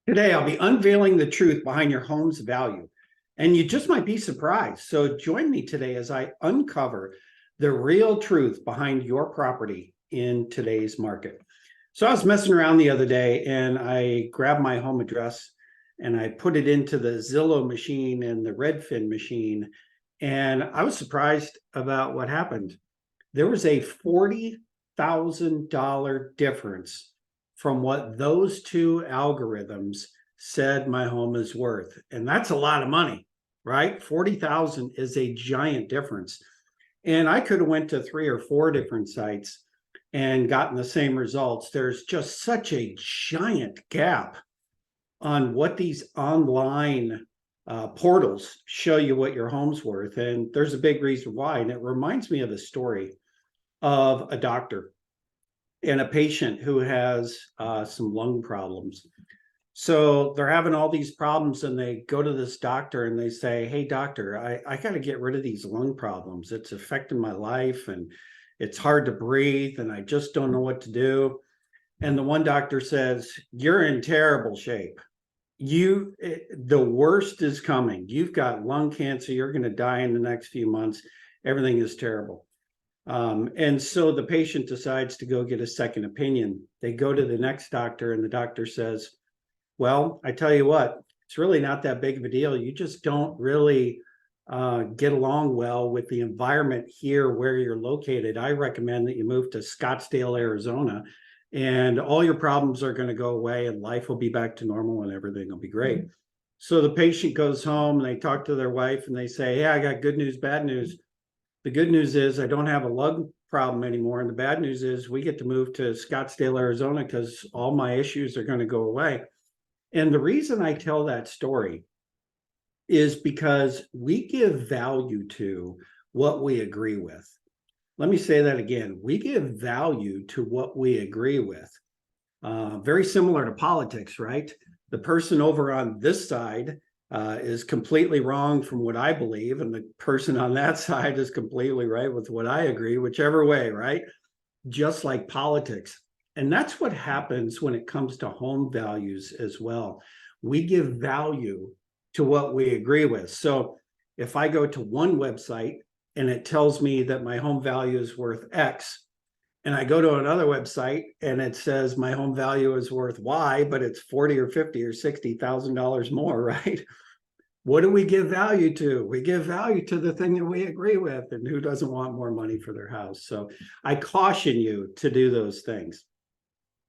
Today, I'll be unveiling the truth behind your home's value, and you just might be surprised. So, join me today as I uncover the real truth behind your property in today's market. So, I was messing around the other day and I grabbed my home address and I put it into the Zillow machine and the Redfin machine, and I was surprised about what happened. There was a $40,000 difference from what those two algorithms said my home is worth. And that's a lot of money, right? 40,000 is a giant difference. And I could have went to 3 or 4 different sites and gotten the same results. There's just such a giant gap on what these online portals show you what your home's worth. And there's a big reason why. And it reminds me of a story of a doctor and a patient who has some lung problems. So they're having all these problems and they go to this doctor and they say, "Hey, doctor, I got to get rid of these lung problems. It's affecting my life and it's hard to breathe and I just don't know what to do." And the one doctor says, "You're in terrible shape. The worst is coming. You've got lung cancer. You're going to die in the next few months. Everything is terrible." And so the patient decides to go get a second opinion. They go to the next doctor and the doctor says, "Well, I tell you what, it's really not that big of a deal. You just don't really get along well with the environment here where you're located. I recommend that you move to Scottsdale, Arizona, and all your problems are going to go away and life will be back to normal and everything will be great." So the patient goes home and they talk to their wife and they say, "Hey, I got good news, bad news. The good news is I don't have a lung problem anymore. And the bad news is we get to move to Scottsdale, Arizona, because all my issues are going to go away." And the reason I tell that story is because we give value to what we agree with. Let me say that again. We give value to what we agree with. Very similar to politics, right? The person over on this side is completely wrong from what I believe, and the person on that side is completely right with what I agree, whichever way, right? Just like politics. And that's what happens when it comes to home values as well. We give value to what we agree with. So if I go to one website and it tells me that my home value is worth X, and I go to another website and it says my home value is worth Y, but it's 40 or 50 or $60,000 more, right? What do we give value to? We give value to the thing that we agree with, and who doesn't want more money for their house? So I caution you to do those things.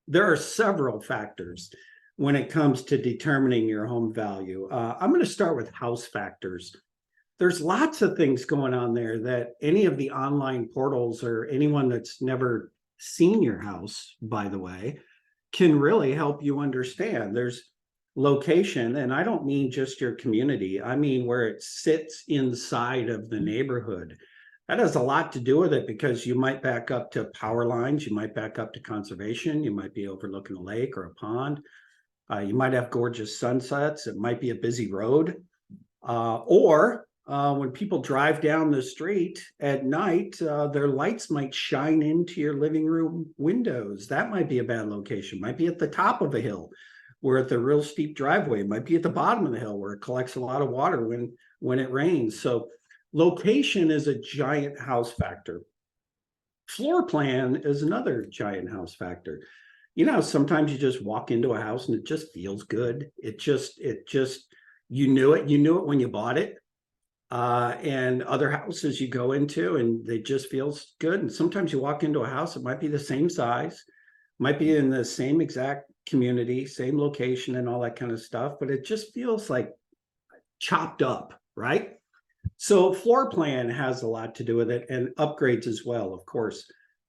There are several factors when it comes to determining your home value. I'm going to start with house factors. There's lots of things going on there that any of the online portals or anyone that's never seen your house, by the way, can really help you understand. There's location, and I don't mean just your community. I mean where it sits inside of the neighborhood. That has a lot to do with it because you might back up to power lines, you might back up to conservation, you might be overlooking a lake or a pond, you might have gorgeous sunsets, it might be a busy road, or when people drive down the street at night, their lights might shine into your living room windows. That might be a bad location. Might be at the top of a hill where at the real steep driveway. It might be at the bottom of the hill where it collects a lot of water when it rains. So location is a giant house factor. Floor plan is another giant house factor. You know, sometimes you just walk into a house and it just feels good. It just, you knew it when you bought it. And other houses you go into and they just feels good. And sometimes you walk into a house, it might be the same size, might be in the same exact community, same location and all that kind of stuff, but it just feels like chopped up, right? So floor plan has a lot to do with it, and upgrades as well, of course.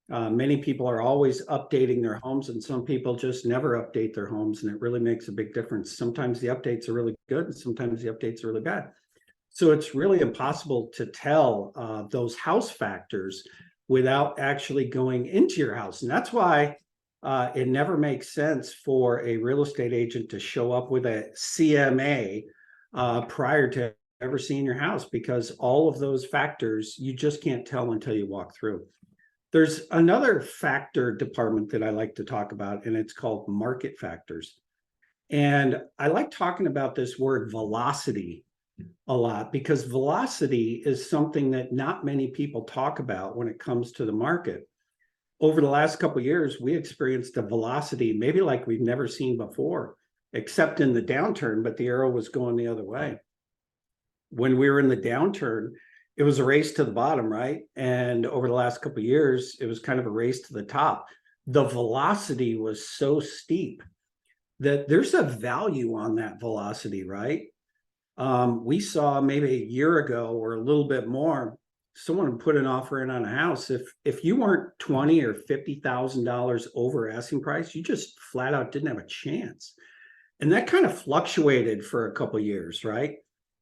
Many people are always updating their homes, and some people just never update their homes, and it really makes a big difference. Sometimes the updates are really good, and sometimes the updates are really bad. So it's really impossible to tell those house factors without actually going into your house. And that's why it never makes sense for a real estate agent to show up with a CMA prior to ever seeing your house, because all of those factors you just can't tell until you walk through. There's another factor department that I like to talk about, and it's called market factors. And I like talking about this word velocity a lot because velocity is something that not many people talk about when it comes to the market. Over the last couple of years, we experienced a velocity maybe like we've never seen before, except in the downturn, but the arrow was going the other way. When we were in the downturn, it was a race to the bottom, right? And over the last couple of years, it was kind of a race to the top. The velocity was so steep that there's a value on that velocity, right? We saw maybe a year ago or a little bit more, someone put an offer in on a house. If you weren't $20,000 or $50,000 over asking price, you just flat out didn't have a chance. And that kind of fluctuated for a couple of years, right?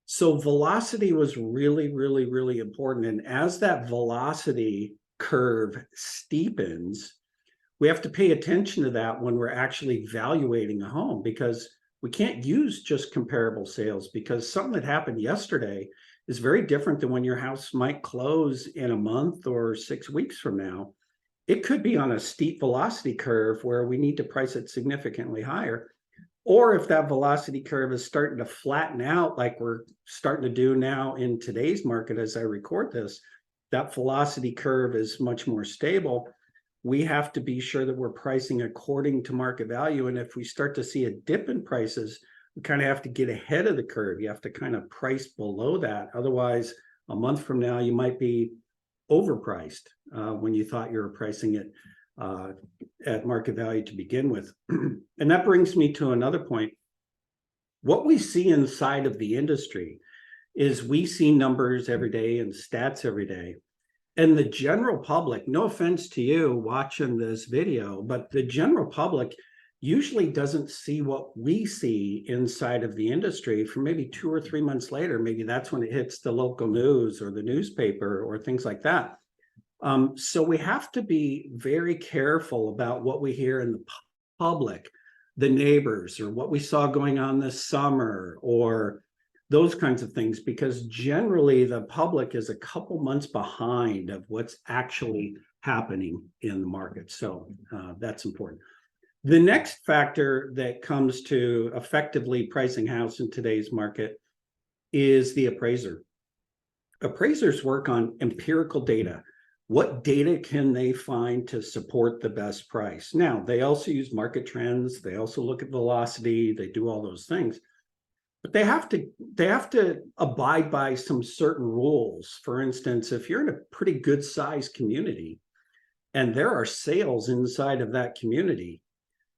So velocity was really, really, really important. And as that velocity curve steepens, we have to pay attention to that when we're actually evaluating a home, because we can't use just comparable sales, because something that happened yesterday is very different than when your house might close in a month or 6 weeks from now. It could be on a steep velocity curve where we need to price it significantly higher. Or if that velocity curve is starting to flatten out, like we're starting to do now in today's market as I record this, that velocity curve is much more stable. We have to be sure that we're pricing according to market value. And if we start to see a dip in prices, we kind of have to get ahead of the curve. You have to kind of price below that. Otherwise, a month from now, you might be overpriced when you thought you were pricing it at market value to begin with. And that brings me to another point. What we see inside of the industry is we see numbers every day and stats every day. And the general public, no offense to you watching this video, but the general public usually doesn't see what we see inside of the industry for maybe 2 or 3 months later. Maybe that's when it hits the local news or the newspaper or things like that. So we have to be very careful about what we hear in the public, the neighbors, or what we saw going on this summer, or those kinds of things, because generally the public is a couple months behind of what's actually happening in the market. So that's important. The next factor that comes to effectively pricing house in today's market is the appraiser. Appraisers work on empirical data. What data can they find to support the best price? Now, they also use market trends. They also look at velocity. They do all those things. But they have to abide by some certain rules. For instance, if you're in a pretty good sized community and there are sales inside of that community,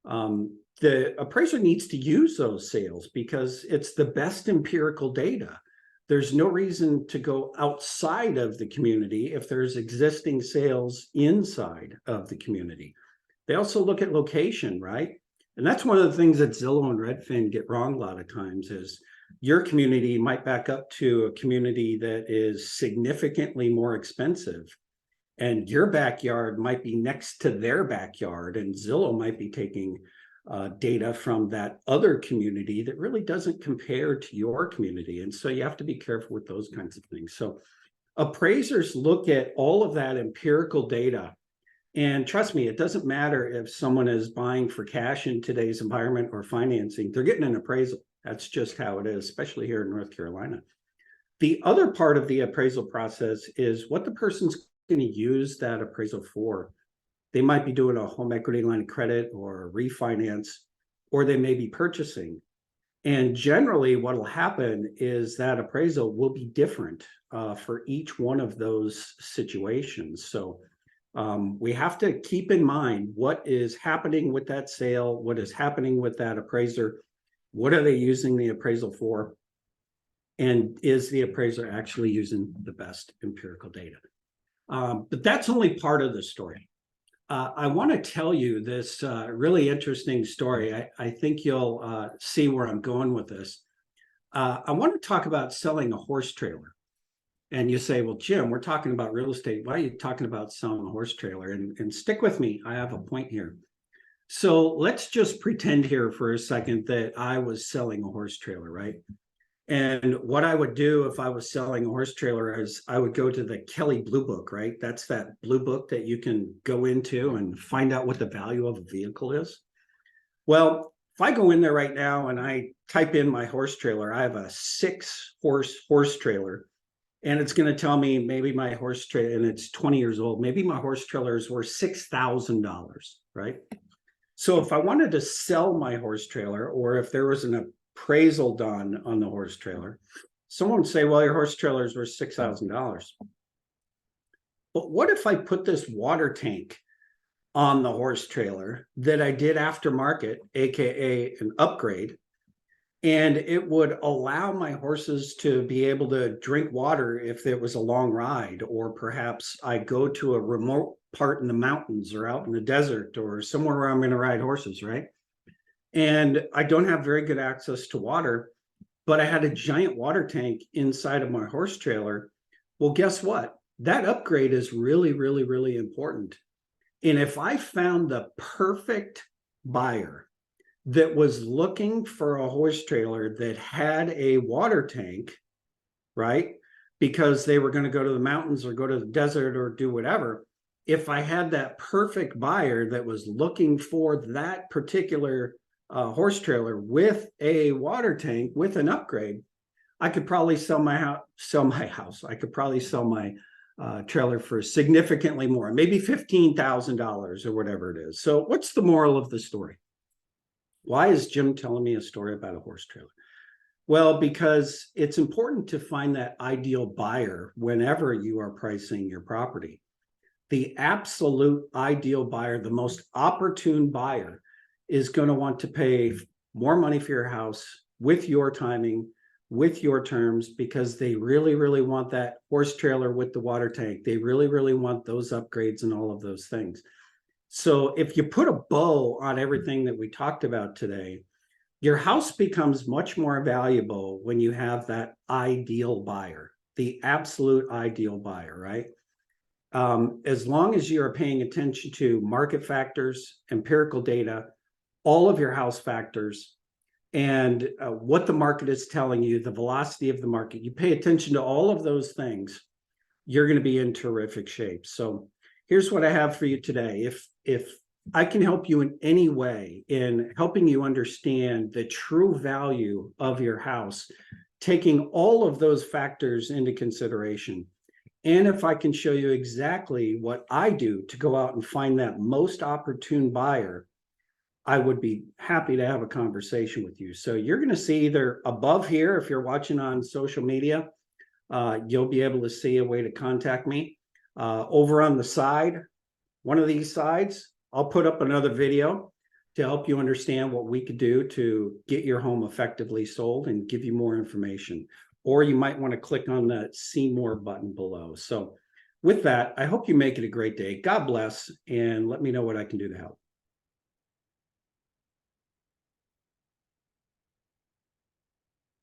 the appraiser needs to use those sales because it's the best empirical data. There's no reason to go outside of the community if there's existing sales inside of the community. They also look at location, right? And that's one of the things that Zillow and Redfin get wrong a lot of times is your community might back up to a community that is significantly more expensive. And your backyard might be next to their backyard. And Zillow might be taking data from that other community that really doesn't compare to your community. And so you have to be careful with those kinds of things. So appraisers look at all of that empirical data. And trust me, it doesn't matter if someone is buying for cash in today's environment or financing, they're getting an appraisal. That's just how it is, especially here in North Carolina. The other part of the appraisal process is what the person's going to use that appraisal for. They might be doing a home equity line of credit or a refinance, or they may be purchasing. And generally what will happen is that appraisal will be different for each one of those situations. So we have to keep in mind what is happening with that sale, what is happening with that appraiser, what are they using the appraisal for, and is the appraiser actually using the best empirical data? But that's only part of the story. I want to tell you this really interesting story. I think you'll see where I'm going with this. I want to talk about selling a horse trailer. And you say, well, Jim, we're talking about real estate. Why are you talking about selling a horse trailer? And stick with me. I have a point here. So let's just pretend here for a second that I was selling a horse trailer, right? And what I would do if I was selling a horse trailer is I would go to the Kelley Blue Book, right? That's that blue book that you can go into and find out what the value of a vehicle is. Well, if I go in there right now and I type in my horse trailer, I have a 6-horse trailer, and it's going to tell me maybe my horse trailer, and it's 20 years old, maybe my horse trailer is worth $6,000, right? So if I wanted to sell my horse trailer, or if there was an appraisal done on the horse trailer, someone would say, well, your horse trailer is worth $6,000. But what if I put this water tank on the horse trailer that I did aftermarket, AKA an upgrade, and it would allow my horses to be able to drink water if it was a long ride, or perhaps I go to a remote part in the mountains or out in the desert or somewhere where I'm going to ride horses, right? And I don't have very good access to water, but I had a giant water tank inside of my horse trailer. Well, guess what? That upgrade is really, really, really important. And if I found the perfect buyer that was looking for a horse trailer that had a water tank, right? Because they were going to go to the mountains or go to the desert or do whatever. If I had that perfect buyer that was looking for that particular horse trailer with a water tank with an upgrade, I could probably sell my house. I could probably sell my trailer for significantly more, maybe $15,000 or whatever it is. So what's the moral of the story? Why is Jim telling me a story about a horse trailer? Well, because it's important to find that ideal buyer whenever you are pricing your property. The absolute ideal buyer, the most opportune buyer, is going to want to pay more money for your house with your timing, with your terms, because they really, really want that horse trailer with the water tank. They really, really want those upgrades and all of those things. So if you put a bow on everything that we talked about today, your house becomes much more valuable when you have that ideal buyer, the absolute ideal buyer, right? As long as you are paying attention to market factors, empirical data, all of your house factors, and what the market is telling you, the velocity of the market, you pay attention to all of those things, you're going to be in terrific shape. So here's what I have for you today. If I can help you in any way in helping you understand the true value of your house, taking all of those factors into consideration, and if I can show you exactly what I do to go out and find that most opportune buyer, I would be happy to have a conversation with you. So you're going to see either above here, if you're watching on social media, you'll be able to see a way to contact me. Over on the side, one of these sides, I'll put up another video to help you understand what we could do to get your home effectively sold and give you more information. Or you might want to click on the See More button below. So with that, I hope you make it a great day. God bless, and let me know what I can do to help.